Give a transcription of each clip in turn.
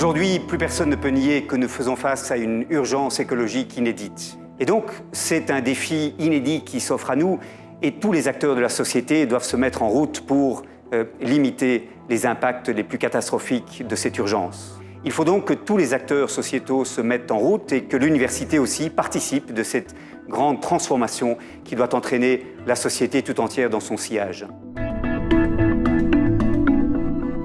Aujourd'hui, plus personne ne peut nier que nous faisons face à une urgence écologique inédite. Et donc, c'est un défi inédit qui s'offre à nous et tous les acteurs de la société doivent se mettre en route pour limiter les impacts les plus catastrophiques de cette urgence. Il faut donc que tous les acteurs sociétaux se mettent en route et que l'université aussi participe de cette grande transformation qui doit entraîner la société tout entière dans son sillage.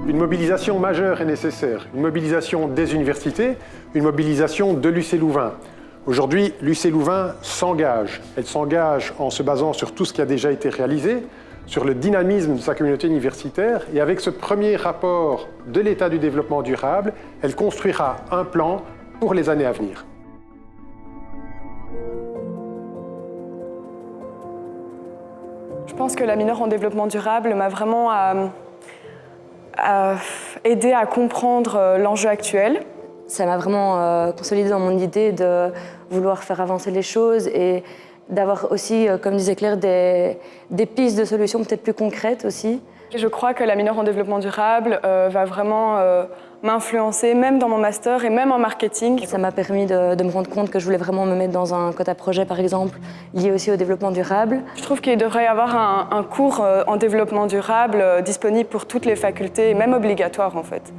Une mobilisation majeure est nécessaire, une mobilisation des universités, une mobilisation de l'UC Louvain. Aujourd'hui, l'UC Louvain s'engage. Elle s'engage en se basant sur tout ce qui a déjà été réalisé, sur le dynamisme de sa communauté universitaire, et avec ce premier rapport de l'état du développement durable, elle construira un plan pour les années à venir. Je pense que la mineure en développement durable m'a vraiment aidé à comprendre l'enjeu actuel. Ça m'a vraiment consolidé dans mon idée de vouloir faire avancer les choses et d'avoir aussi, comme disait Claire, des pistes de solutions peut-être plus concrètes aussi. Je crois que la mineure en développement durable va vraiment m'influencer, même dans mon master et même en marketing. Ça m'a permis de me rendre compte que je voulais vraiment me mettre dans un quota projet, par exemple, lié aussi au développement durable. Je trouve qu'il devrait y avoir un cours en développement durable disponible pour toutes les facultés, même obligatoire en fait.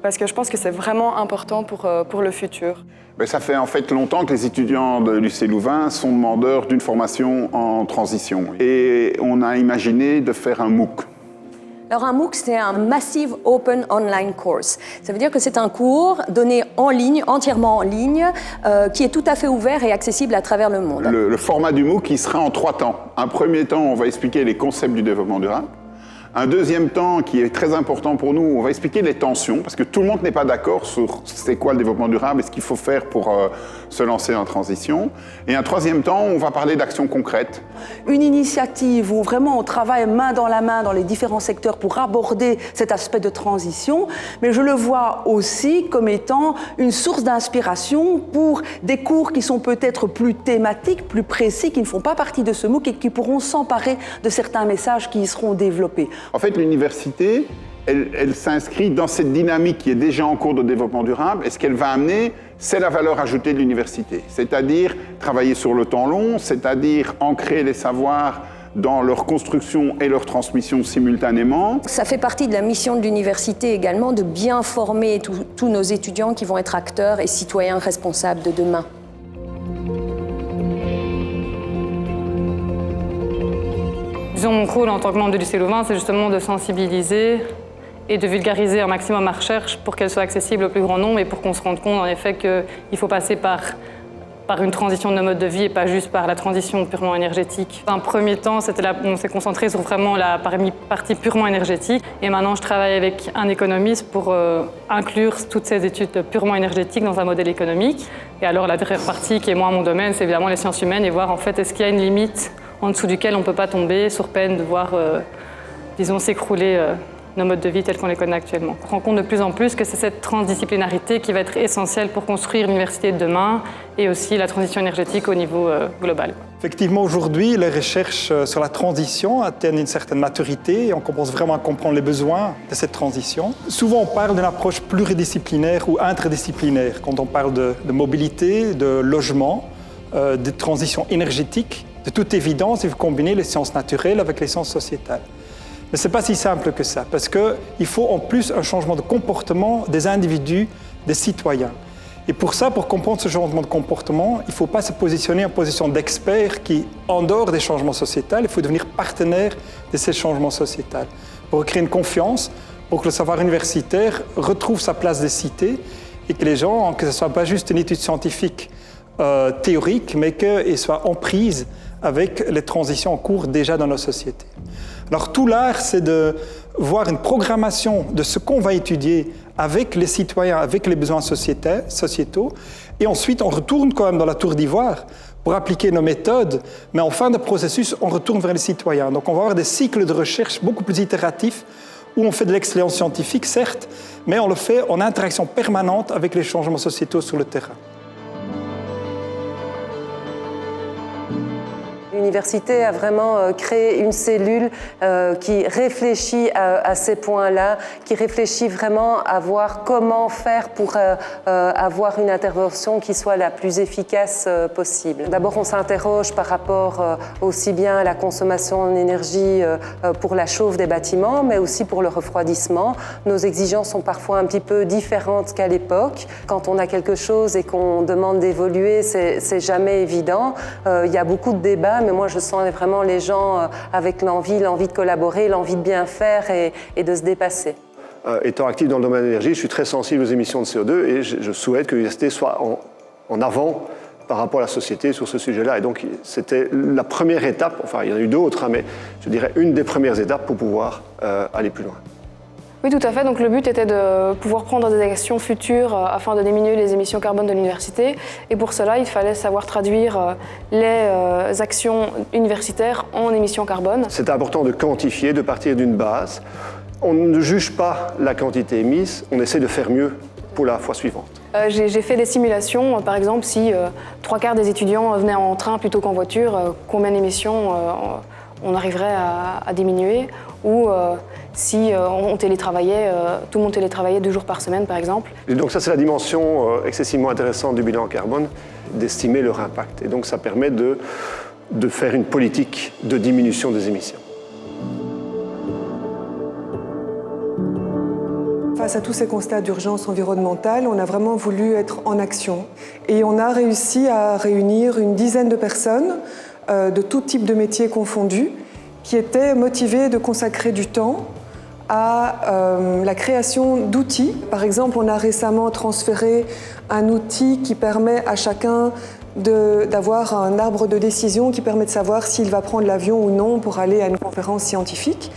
Parce que je pense que c'est vraiment important pour le futur. Ça fait en fait longtemps que les étudiants de l'UC Louvain sont demandeurs d'une formation en transition. Et on a imaginé de faire un MOOC. Alors un MOOC, c'est un Massive Open Online Course. Ça veut dire que c'est un cours donné en ligne, entièrement en ligne, qui est tout à fait ouvert et accessible à travers le monde. Le format du MOOC, il sera en 3 temps. Un premier temps, on va expliquer les concepts du développement durable. Un deuxième temps qui est très important pour nous, on va expliquer les tensions, parce que tout le monde n'est pas d'accord sur c'est quoi le développement durable et ce qu'il faut faire pour se lancer en transition. Et un troisième temps, on va parler d'actions concrètes. Une initiative où vraiment on travaille main dans la main dans les différents secteurs pour aborder cet aspect de transition, mais je le vois aussi comme étant une source d'inspiration pour des cours qui sont peut-être plus thématiques, plus précis, qui ne font pas partie de ce MOOC et qui pourront s'emparer de certains messages qui y seront développés. En fait, l'université, elle s'inscrit dans cette dynamique qui est déjà en cours de développement durable. Et ce qu'elle va amener, c'est la valeur ajoutée de l'université. C'est-à-dire travailler sur le temps long, c'est-à-dire ancrer les savoirs dans leur construction et leur transmission simultanément. Ça fait partie de la mission de l'université également de bien former tous nos étudiants qui vont être acteurs et citoyens responsables de demain. Mon rôle en tant que membre de l'UC Louvain, c'est justement de sensibiliser et de vulgariser un maximum ma recherche pour qu'elle soit accessible au plus grand nombre et pour qu'on se rende compte en effet qu'il faut passer par une transition de nos modes de vie et pas juste par la transition purement énergétique. Dans un premier temps, on s'est concentré sur vraiment la partie purement énergétique et maintenant je travaille avec un économiste pour inclure toutes ces études purement énergétiques dans un modèle économique. Et alors la dernière partie qui est moins mon domaine, c'est évidemment les sciences humaines et voir en fait est-ce qu'il y a une limite en dessous duquel on ne peut pas tomber, sur peine de voir, disons, s'écrouler nos modes de vie tels qu'on les connaît actuellement. On se rend compte de plus en plus que c'est cette transdisciplinarité qui va être essentielle pour construire l'université de demain et aussi la transition énergétique au niveau global. Effectivement, aujourd'hui, les recherches sur la transition atteignent une certaine maturité et on commence vraiment à comprendre les besoins de cette transition. Souvent, on parle d'une approche pluridisciplinaire ou interdisciplinaire quand on parle de mobilité, de logement, de transition énergétique. De toute évidence, il faut combiner les sciences naturelles avec les sciences sociétales. Mais ce n'est pas si simple que ça, parce qu'il faut en plus un changement de comportement des individus, des citoyens. Et pour ça, pour comprendre ce changement de comportement, il ne faut pas se positionner en position d'expert qui, en dehors des changements sociétals, il faut devenir partenaire de ces changements sociétals. Pour créer une confiance, pour que le savoir universitaire retrouve sa place de cité et que les gens, que ce ne soit pas juste une étude scientifique théorique, mais qu'ils soient en prise avec les transitions en cours déjà dans nos sociétés. Alors tout l'art, c'est de voir une programmation de ce qu'on va étudier avec les citoyens, avec les besoins sociétaux, et ensuite on retourne quand même dans la tour d'ivoire pour appliquer nos méthodes, mais en fin de processus, on retourne vers les citoyens. Donc on va avoir des cycles de recherche beaucoup plus itératifs, où on fait de l'excellence scientifique, certes, mais on le fait en interaction permanente avec les changements sociétaux sur le terrain. l'université a vraiment créé une cellule qui réfléchit à ces points-là, qui réfléchit vraiment à voir comment faire pour avoir une intervention qui soit la plus efficace possible. D'abord, on s'interroge par rapport aussi bien à la consommation en énergie pour la chauffe des bâtiments, mais aussi pour le refroidissement. Nos exigences sont parfois un petit peu différentes qu'à l'époque. Quand on a quelque chose et qu'on demande d'évoluer, c'est jamais évident. Il y a beaucoup de débats, mais moi je sens vraiment les gens avec l'envie de collaborer, l'envie de bien faire et de se dépasser. Étant actif dans le domaine de l'énergie, je suis très sensible aux émissions de CO2 et je souhaite que l'université soit en avant par rapport à la société sur ce sujet-là. Et donc, c'était la première étape, enfin, il y en a eu d'autres, hein, mais je dirais une des premières étapes pour pouvoir aller plus loin. Oui, tout à fait. Donc, le but était de pouvoir prendre des actions futures afin de diminuer les émissions carbone de l'université. Et pour cela, il fallait savoir traduire les actions universitaires en émissions carbone. C'est important de quantifier, de partir d'une base. On ne juge pas la quantité émise, on essaie de faire mieux pour la fois suivante. J'ai fait des simulations, par exemple, si 3/4 des étudiants venaient en train plutôt qu'en voiture, combien d'émissions on arriverait à diminuer, ou si on télétravaillait, tout le monde télétravaillait 2 jours par semaine, par exemple. Et donc ça, c'est la dimension excessivement intéressante du bilan carbone, d'estimer leur impact. Et donc ça permet de faire une politique de diminution des émissions. Face à tous ces constats d'urgence environnementale, on a vraiment voulu être en action. Et on a réussi à réunir une dizaine de personnes, de tout type de métiers confondus, qui étaient motivées de consacrer du temps à la création d'outils. Par exemple, on a récemment transféré un outil qui permet à chacun d'avoir un arbre de décision qui permet de savoir s'il va prendre l'avion ou non pour aller à une conférence scientifique.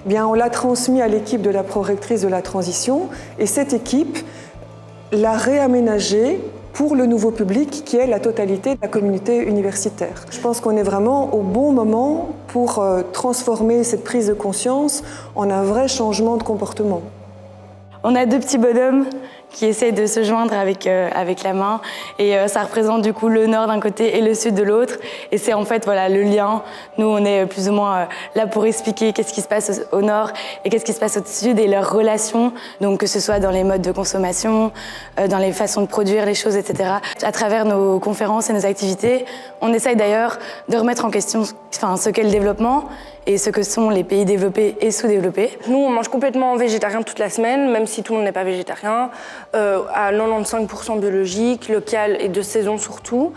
Bien, on l'a transmis à l'équipe de la prorectrice de la transition et cette équipe l'a réaménagé pour le nouveau public qui est la totalité de la communauté universitaire. Je pense qu'on est vraiment au bon moment pour transformer cette prise de conscience en un vrai changement de comportement. On a 2 petits bonhommes qui essaient de se joindre avec la main et ça représente du coup le nord d'un côté et le sud de l'autre et c'est en fait voilà le lien. Nous on est plus ou moins là pour expliquer qu'est-ce qui se passe au nord et qu'est-ce qui se passe au sud et leurs relations, donc que ce soit dans les modes de consommation, dans les façons de produire les choses, etc. À travers nos conférences et nos activités, on essaye d'ailleurs de remettre en question ce qu'est le développement et ce que sont les pays développés et sous-développés. Nous, on mange complètement végétarien toute la semaine, même si tout le monde n'est pas végétarien, à 95% biologique, local et de saison surtout.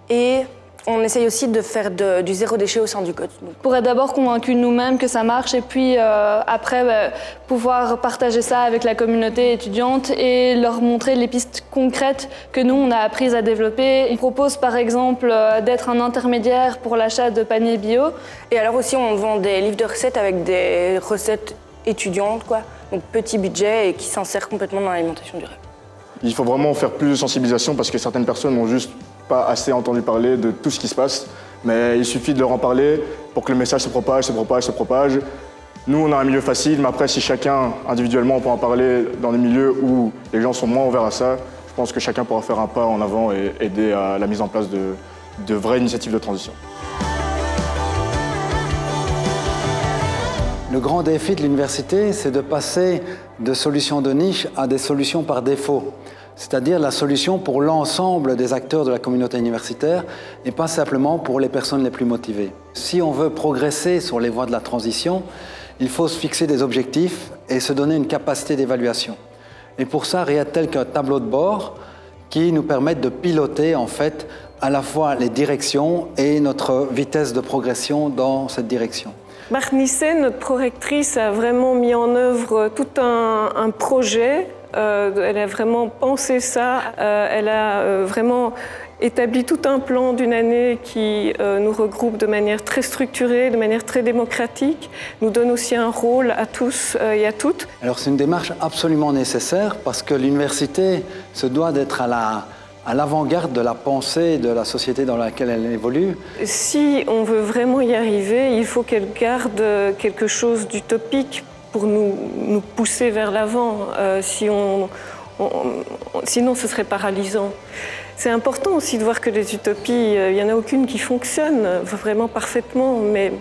Et on essaye aussi de faire du zéro déchet au sein du code. Pour être d'abord convaincus nous-mêmes que ça marche et puis après pouvoir partager ça avec la communauté étudiante et leur montrer les pistes concrètes que nous on a apprises à développer. On propose par exemple d'être un intermédiaire pour l'achat de paniers bio. Et alors aussi on vend des livres de recettes avec des recettes étudiantes, quoi. Donc petit budget et qui s'insèrent complètement dans l'alimentation durable. Il faut vraiment faire plus de sensibilisation parce que certaines personnes n'ont juste pas assez entendu parler de tout ce qui se passe, mais il suffit de leur en parler pour que le message se propage. Nous, on a un milieu facile, mais après, si chacun, individuellement, peut en parler dans des milieux où les gens sont moins ouverts à ça, je pense que chacun pourra faire un pas en avant et aider à la mise en place de vraies initiatives de transition. Le grand défi de l'université, c'est de passer de solutions de niche à des solutions par défaut. C'est-à-dire la solution pour l'ensemble des acteurs de la communauté universitaire et pas simplement pour les personnes les plus motivées. Si on veut progresser sur les voies de la transition, il faut se fixer des objectifs et se donner une capacité d'évaluation. Et pour ça, rien de tel qu'un tableau de bord qui nous permette de piloter en fait à la fois les directions et notre vitesse de progression dans cette direction. Barnicet, notre prorectrice, a vraiment mis en œuvre tout un projet. Elle a vraiment pensé ça. Elle a vraiment établi tout un plan d'une année qui nous regroupe de manière très structurée, de manière très démocratique, nous donne aussi un rôle à tous et à toutes. Alors c'est une démarche absolument nécessaire parce que l'université se doit d'être à l'avant-garde de la pensée de la société dans laquelle elle évolue. Si on veut vraiment y arriver, il faut qu'elle garde quelque chose d'utopique pour nous pousser vers l'avant. Sinon, ce serait paralysant. C'est important aussi de voir que les utopies, il n'y en a aucune qui fonctionne vraiment parfaitement, mais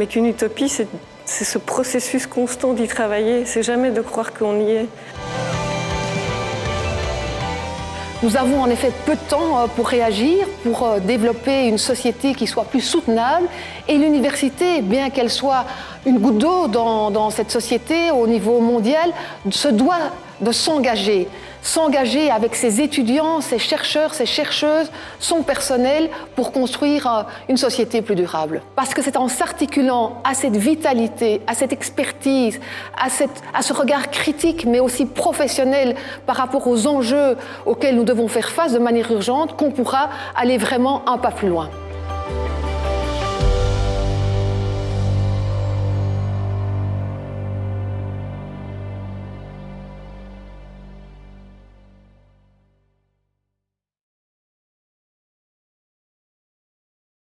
qu'une utopie, c'est ce processus constant d'y travailler, c'est jamais de croire qu'on y est. Nous avons en effet peu de temps pour réagir, pour développer une société qui soit plus soutenable. Et l'université, bien qu'elle soit une goutte d'eau dans cette société au niveau mondial, se doit de s'engager avec ses étudiants, ses chercheurs, ses chercheuses, son personnel pour construire une société plus durable. Parce que c'est en s'articulant à cette vitalité, à cette expertise, à ce regard critique mais aussi professionnel par rapport aux enjeux auxquels nous devons faire face de manière urgente qu'on pourra aller vraiment un pas plus loin.